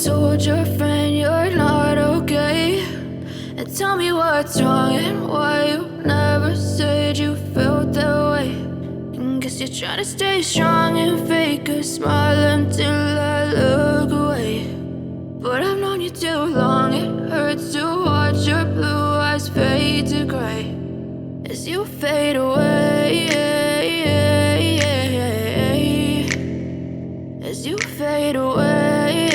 told your friend you're not okay, and tell me what's wrong and why you never said you felt that way. And guess you're trying to stay strong and fake a smile until I look away. But I've known you too long, it hurts to watch your blue eyes fade to gray as you fade away, as you fade away.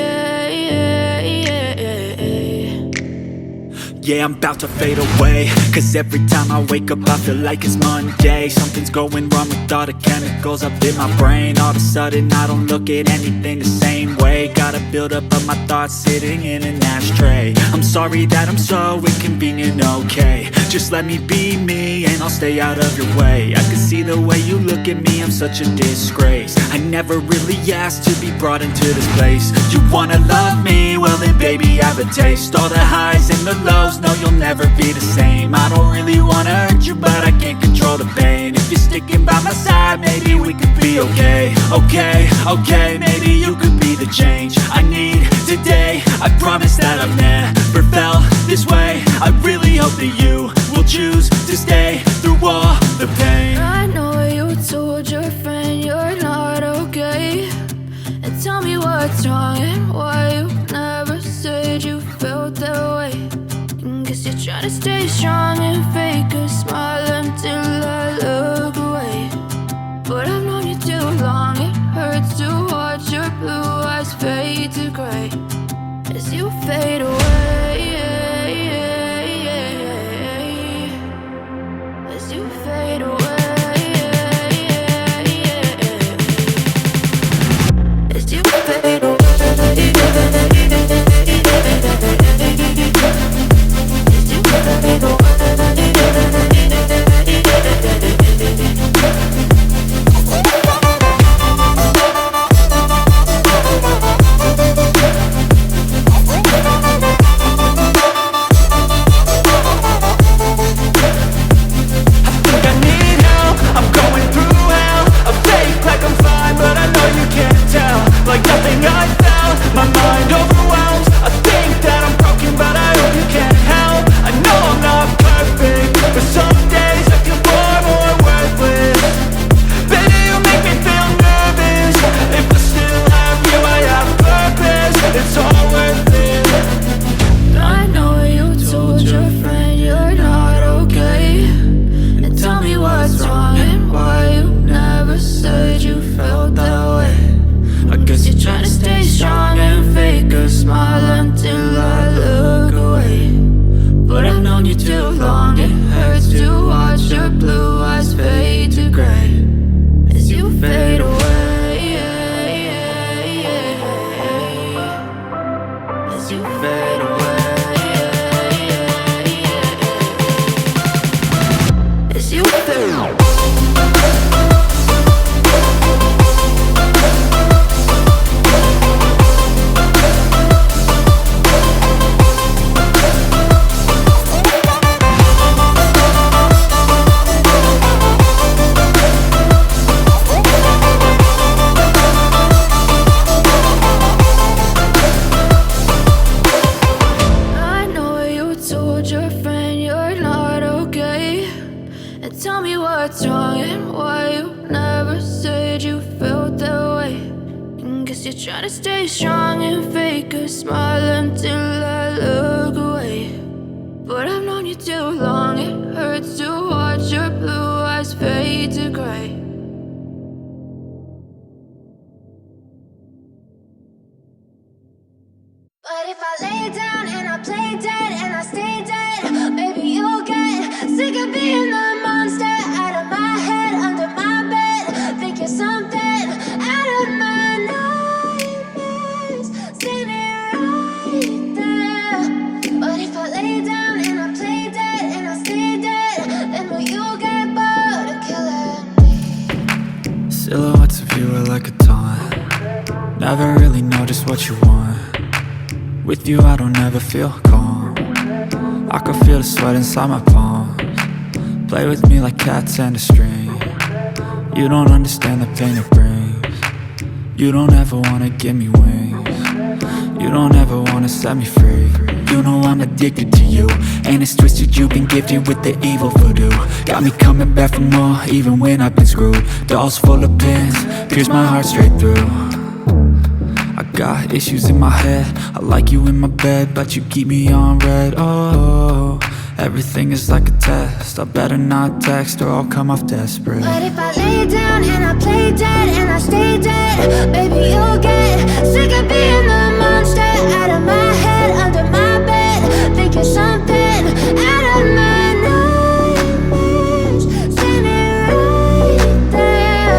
Yeah, I'm about to fade away, cause every time I wake up I feel like it's Monday. Something's going wrong with all the chemicals up in my brain. All of a sudden I don't look at anything the same way. Gotta build up of my thoughts sitting in an ashtray. I'm sorry that I'm so inconvenient, okay. Just let me be me and I'll stay out of your way. I can see the way you look at me, I'm such a disgrace. I never really asked to be brought into this place. You wanna love me? Well then baby I have a taste. All the highs and the lows, no you'll never be the same. I don't really wanna hurt you but I can't control the pain. If you're sticking by my side maybe we could be okay. Okay, maybe you could be the change I need today. I promise that I've never felt this way. I really hope that you will choose to stay through all the pain. I know you told your friend you're not okay, and tell me what's wrong and why you never said you felt that way. And guess you're trying to stay strong and fake a smile until I look away. But I've known you too long, it hurts to watch your blue eyes fade to gray as you fade away, as you fade away, as you fade away. Silhouettes of you are like a taunt. Never really know just what you want. With you I don't ever feel calm. I can feel the sweat inside my palms. Play with me like cats and a string. You don't understand the pain it brings. You don't ever wanna give me wings. You don't ever wanna set me free. You know I'm addicted to you, and it's twisted, you've been gifted with the evil voodoo. Got me coming back for more, even when I've been screwed. Dolls full of pins, pierce my heart straight through. I got issues in my head, I like you in my bed, but you keep me on red. Oh, everything is like a test, I better not text or I'll come off desperate. But if I lay down and I play dead and I stay dead, baby, you'll get sick of being the monster out of my head, under my bed. Think you're something out of my nightmares, standing right there.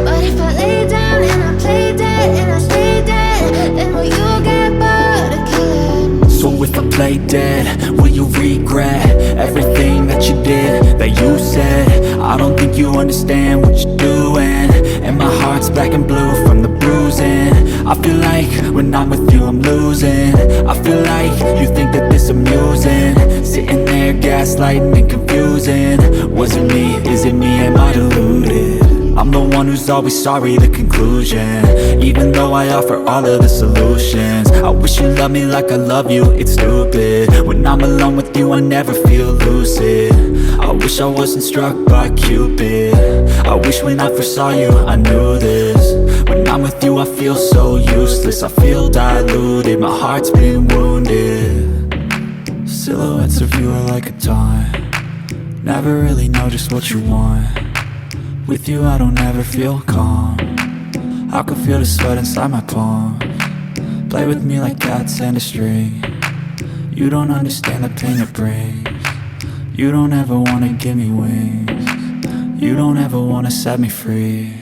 But if I lay down and I play dead and I stay dead, then will you get bored of killing me? So if I play dead, will you regret everything that you did, that you said? I don't think you understand what you're doing, and my heart's black and blue from the bruising. I feel like when I'm with you I'm losing. I feel like you think that this amusing, sitting there gaslighting and confusing. Was it me? Is it me? Am I deluded? I'm the one who's always sorry, the conclusion, even though I offer all of the solutions. I wish you loved me like I love you, it's stupid. When I'm alone with you I never feel lucid. I wish I wasn't struck by Cupid. I wish when I first saw you I knew this. When I'm with you I feel so useless, I feel diluted, my heart's been wounded. Silhouettes of you are like a taunt, never really know just what you want. With you I don't ever feel calm, I can feel the sweat inside my palm. Play with me like cats and a string, you don't understand the pain it brings. You don't ever wanna give me wings, you don't ever wanna set me free.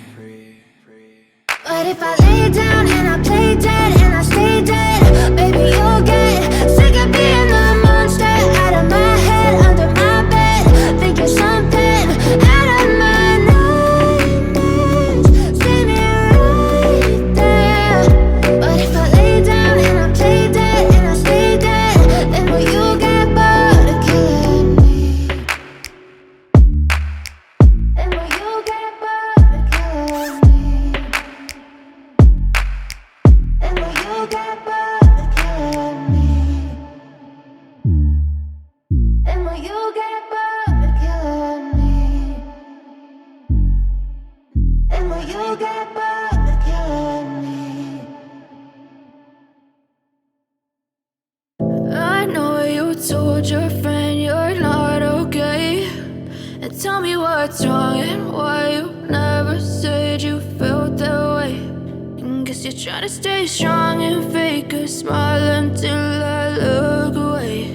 But if I lay down and I play dead and I stay dead, baby, you'll get sick of being the monster out of my head, under my bed. Think you're something out of my nightmares, standing right there. But if I lay down and I play dead and I stay dead, then will you get bored of killing me? Then will you get bored of killing me? Then will you get bored of killing me? Then will you get bored of killing me? Then will you get bored of killing me? I know you told your friend you're not okay, and tell me what's wrong and why you never said you felt that way. And guess you're trying to stay strong and fake a smile until I look away.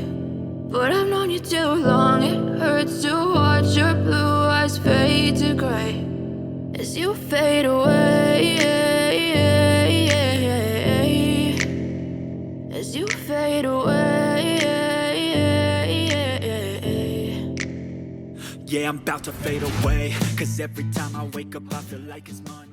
But I've known you too long, it hurts to watch your blue eyes fade to gray as you fade away, as you fade away. Yeah, I'm about to fade away, cause every time I wake up I feel like it's Monday.